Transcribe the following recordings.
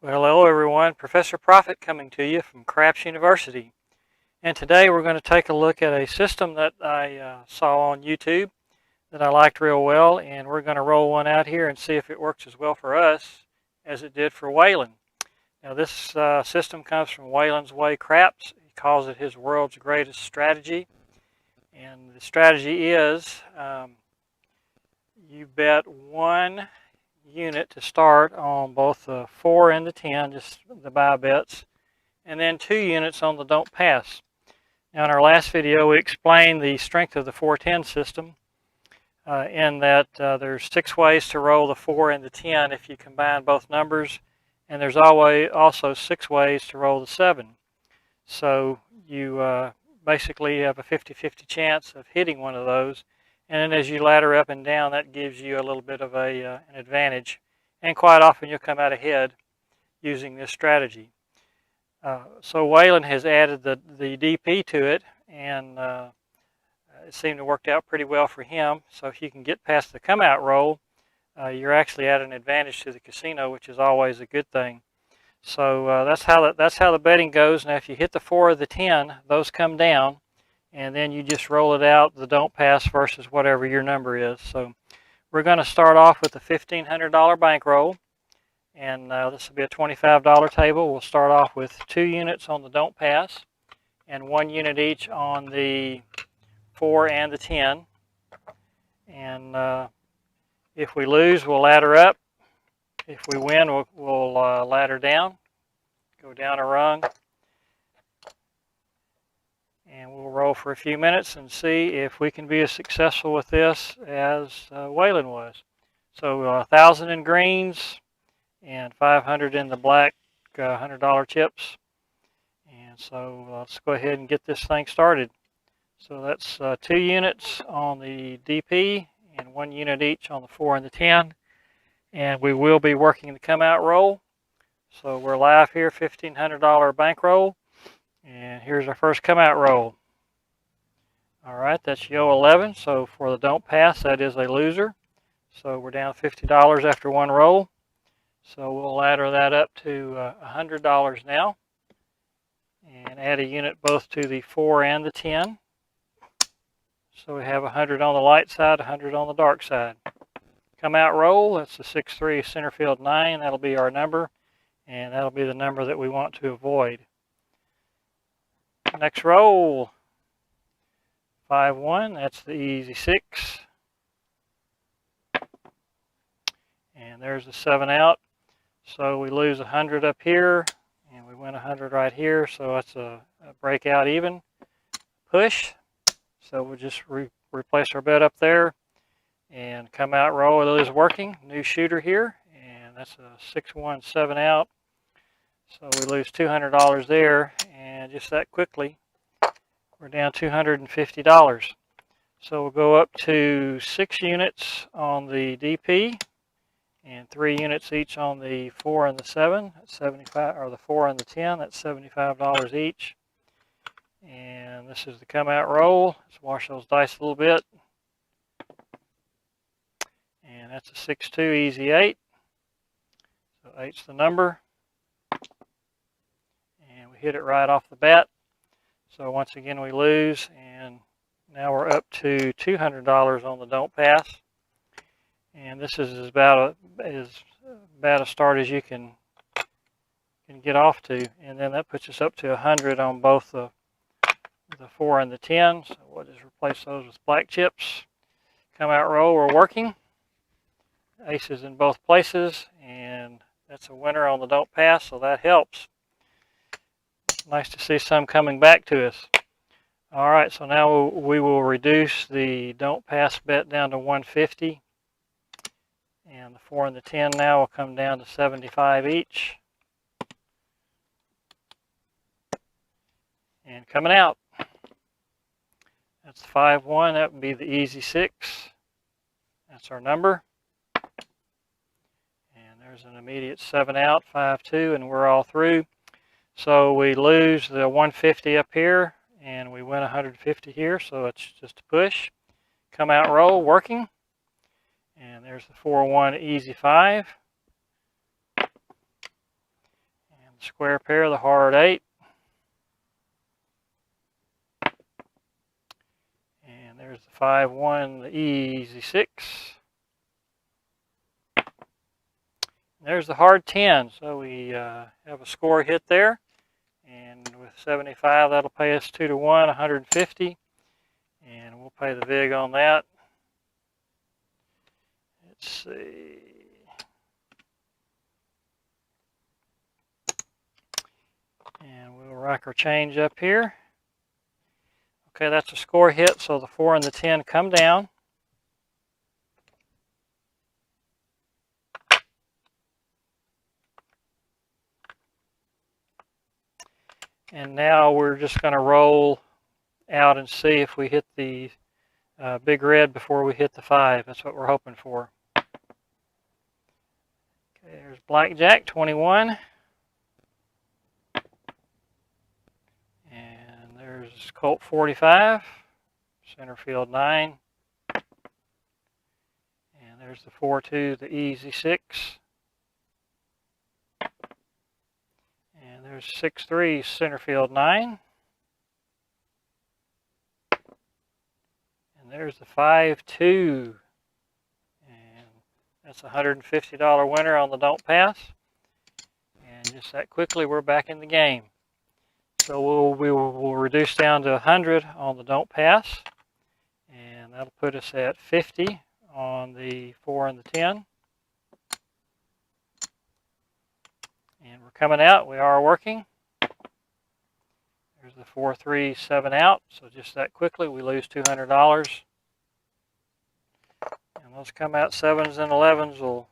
Well, hello everyone, Professor Profit coming to you from CrapsUniversity. And today we're going to take a look at a system that I saw on YouTube that I liked real well, and we're going to roll one out here and see if it works as well for us as it did for Waylon. Now this system comes from Waylon's Way Craps. He calls it his world's greatest strategy. And the strategy is you bet one unit to start on both the 4 and the 10, just the buy bets, and then 2 units on the don't pass. Now in our last video we explained the strength of the 4-10 system in that there's 6 ways to roll the 4 and the 10 if you combine both numbers, and there's also 6 ways to roll the 7. So you basically have a 50-50 chance of hitting one of those. And then as you ladder up and down, that gives you a little bit of an advantage. And quite often you'll come out ahead using this strategy. So Waylon has added the DP to it, and it seemed to work out pretty well for him. So if you can get past the come out roll, you're actually at an advantage to the casino, which is always a good thing. So that's how the betting goes. Now if you hit the 4 or the 10, those come down, and then you just roll it out, the don't pass versus whatever your number is. So we're going to start off with a $1,500 bankroll, and this will be a $25 table. We'll start off with 2 units on the don't pass and 1 unit each on the 4 and the 10. And if we lose, we'll ladder up. If we win, we'll ladder down, go down a rung. And we'll roll for a few minutes and see if we can be as successful with this as Waylon was. So 1,000 in greens and 500 in the black $100 chips. And so let's go ahead and get this thing started. So that's 2 units on the DP and 1 unit each on the 4 and the 10. And we will be working the come out roll. So we're live here, $1,500 bankroll. And here's our first come out roll. All right, that's Yo 11. So for the don't pass, that is a loser. So we're down $50 after 1 roll. So we'll ladder that up to $100 now. And add a unit both to the 4 and the 10. So we have 100 on the light side, 100 on the dark side. Come out roll, that's the 6-3 center field 9. That'll be our number. And that'll be the number that we want to avoid. Next roll, 5-1, that's the easy 6. And there's the 7 out. So we lose 100 up here, and we win 100 right here. So that's a breakout even push. So we'll just replace our bet up there and come out roll. It is working. New shooter here, and that's a 6-1, 7 out. So we lose $200 there, and just that quickly, we're down $250. So we'll go up to 6 units on the DP and 3 units each on the 4 and the 7. That's 75, or the 4 and the 10. That's $75 each. And this is the come out roll. Let's wash those dice a little bit. And that's a 6-2 easy 8. So 8's the number. And we hit it right off the bat. So once again we lose, and now we're up to $200 on the don't pass. And this is about a start as you can get off to. And then that puts us up to 100 on both the 4 and the 10. So we'll just replace those with black chips. Come out roll, we're working. Aces in both places, and that's a winner on the don't pass, so that helps. Nice to see some coming back to us. All right, so now we will reduce the don't pass bet down to 150. And the 4 and the 10 now will come down to 75 each. And coming out, that's 5-1. That would be the easy 6. That's our number. And there's an immediate 7 out, 5-2, and we're all through. So we lose the 150 up here, and we win 150 here, so it's just a push. Come out roll, working. And there's the 4-1 easy 5. square pair, the hard 8. And there's the 5-1, the easy 6. There's the hard 10. So we have a score hit there. And with 75, that'll pay us 2 to 1, 150. And we'll pay the VIG on that. Let's see. And we'll rack our change up here. Okay, that's a score hit, so the 4 and the 10 come down. And now we're just going to roll out and see if we hit the big red before we hit the 5. That's what we're hoping for. Okay, there's blackjack, 21. And there's Colt 45, center field 9. And there's the 4-2, the easy 6. And there's 6-3, center field 9. And there's the 5-2. And that's a $150 winner on the don't pass. And just that quickly, we're back in the game. So we'll reduce down to 100 on the don't pass. And that'll put us at 50 on the 4 and the 10. And we're coming out. We are working. There's the 4-3, 7 out. So just that quickly, we lose $200. And those come out 7s and 11s will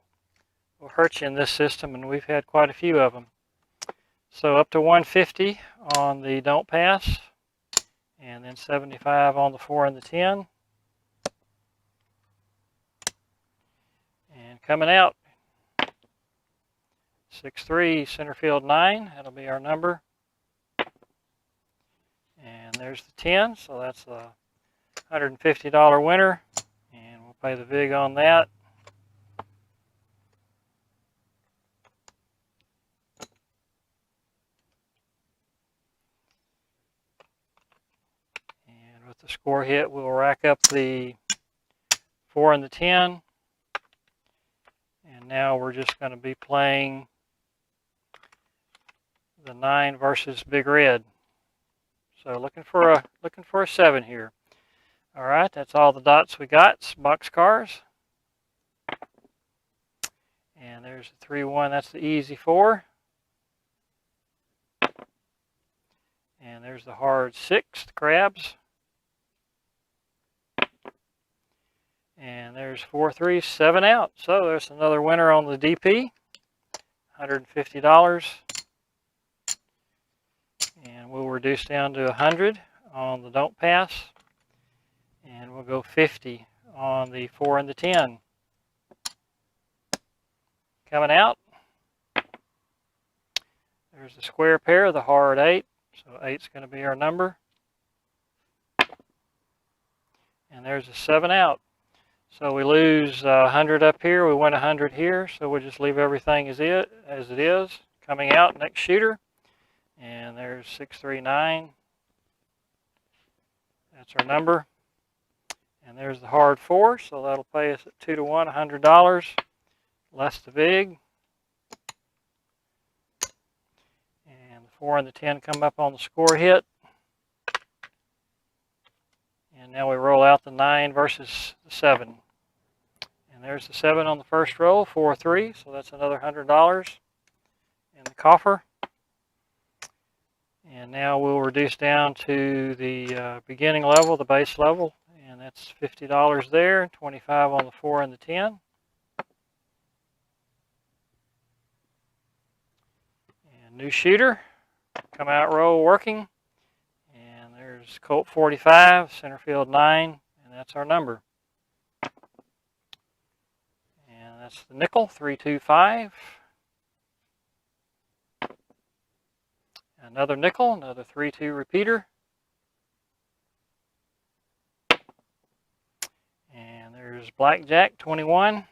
hurt you in this system, and we've had quite a few of them. So up to 150 on the don't pass, and then 75 on the 4 and the 10. And coming out, 6-3, center field 9. That'll be our number. And there's the 10, so that's a $150 winner. And we'll pay the VIG on that. And with the score hit, we'll rack up the 4 and the 10. And now we're just going to be playing the 9 versus big red. So looking for a 7 here. All right, that's all the dots we got. It's boxcars. And there's the 3-1. That's the easy 4. And there's the hard 6, the crabs. And there's 4-3, 7 out. So there's another winner on the DP. $150. And we'll reduce down to 100 on the don't pass. And we'll go 50 on the 4 and the 10. Coming out, there's the square pair, the hard 8. So 8's going to be our number. And there's a 7 out. So we lose 100 up here, we win 100 here. So we'll just leave everything as it is. Coming out, next shooter. And there's 639. That's our number. And there's the hard 4, so that'll pay us at 2 to 1, $100, less the VIG. And the 4 and the 10 come up on the score hit. And now we roll out the 9 versus the 7. And there's the 7 on the first roll, 4-3, so that's another $100 in the coffer. And now we'll reduce down to the beginning level, the base level, and that's $50 there, 25 on the 4 and the 10. And new shooter, come out roll working, and there's Colt 45, center field 9, and that's our number. And that's the nickel, 325. Another nickel, another 3-2 repeater. And there's blackjack, 21.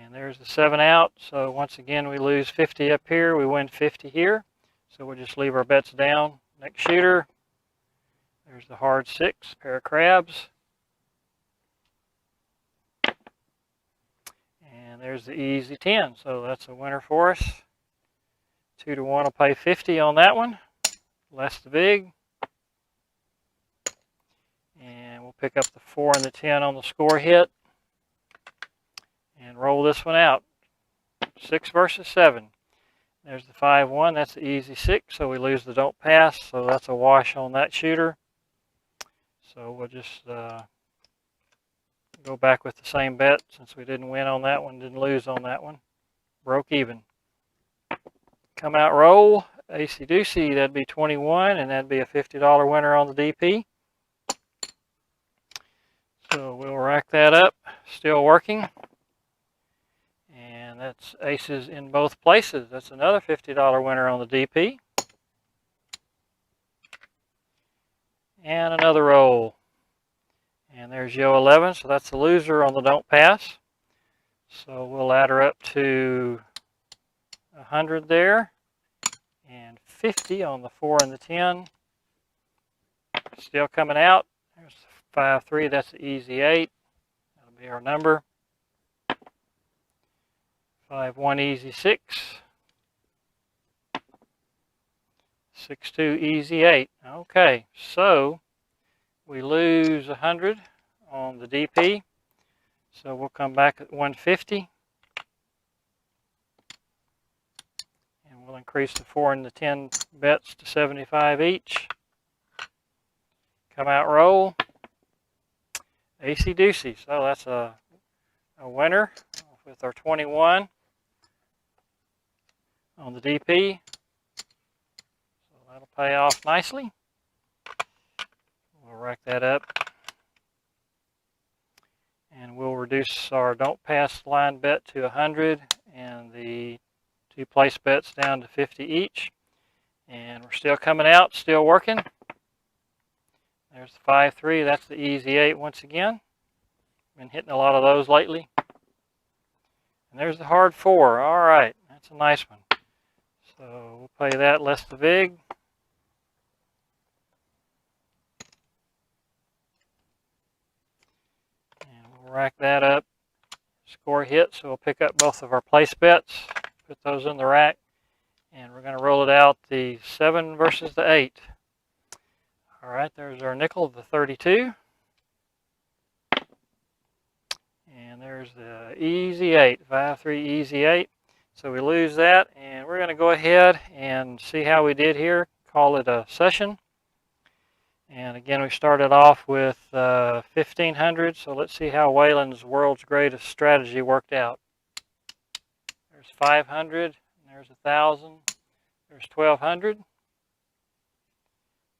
And there's the 7 out. So once again, we lose 50 up here. We win 50 here. So we'll just leave our bets down. Next shooter. There's the hard 6, pair of crabs. And there's the easy 10. So that's a winner for us. 2 to 1 will pay 50 on that one. Less the big. And we'll pick up the 4 and the 10 on the score hit. And roll this one out. 6 versus 7. There's the 5-1. That's the easy 6. So we lose the don't pass. So that's a wash on that shooter. So we'll just go back with the same bet since we didn't win on that one, didn't lose on that one. Broke even. Come out roll. AC Doocy, that'd be 21, and that'd be a $50 winner on the DP. So we'll rack that up. Still working. And that's aces in both places. That's another $50 winner on the DP. And another roll. And there's Yo 11, so that's the loser on the don't pass. So we'll add her up to 100 there. And 50 on the 4 and the 10. Still coming out. There's the 5-3, that's the easy 8. That'll be our number. 5-1 easy 6. 6-2 easy 8. Okay, so we lose 100 on the DP. So we'll come back at 150. And we'll increase the 4 and the 10 bets to 75 each. Come out roll. AC Doocy. So that's a winner with our 21 on the DP. So that'll pay off nicely. We'll rack that up. And we'll reduce our don't pass line bet to 100 and the 2 place bets down to 50 each. And we're still coming out, still working. There's the 5-3, that's the easy 8 once again. Been hitting a lot of those lately. And there's the hard 4. All right, that's a nice one. So we'll play that less the vig. And we'll rack that up. Score hit, so we'll pick up both of our place bets, put those in the rack, and we're going to roll it out the 7 versus the 8. All right, there's our nickel, the 32. And there's the easy 8, 5-3 easy 8. So we lose that, and we're going to go ahead and see how we did here. Call it a session. And again, we started off with 1,500. So let's see how Waylon's world's greatest strategy worked out. There's 500, there's 1,000, there's 1,200.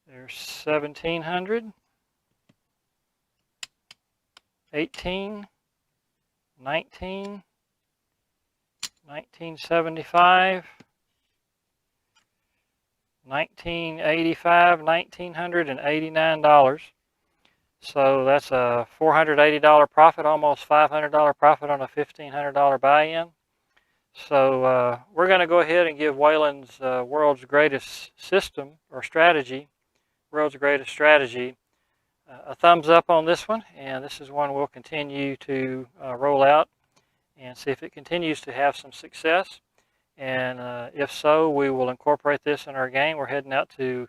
There's 1,700, 18, 19, 1975, 1985, $1,989. So that's a $480 profit, almost $500 profit on a $1,500 buy-in. So we're going to go ahead and give Waylon's world's greatest system or strategy, world's greatest strategy, a thumbs up on this one. And this is one we'll continue to roll out and see if it continues to have some success. And if so, we will incorporate this in our game. We're heading out to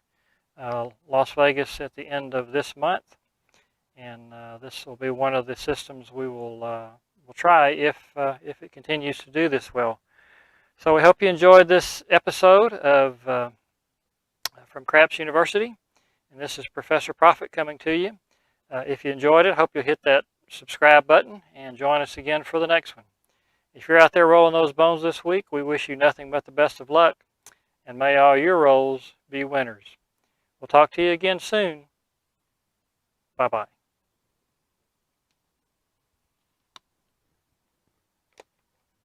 Las Vegas at the end of this month. And this will be one of the systems we will try if it continues to do this well. So we hope you enjoyed this episode of from Craps University. And this is Professor Profit coming to you. If you enjoyed it, hope you'll hit that subscribe button and join us again for the next one. If you're out there rolling those bones this week, we wish you nothing but the best of luck, and may all your rolls be winners. We'll talk to you again soon. Bye-bye.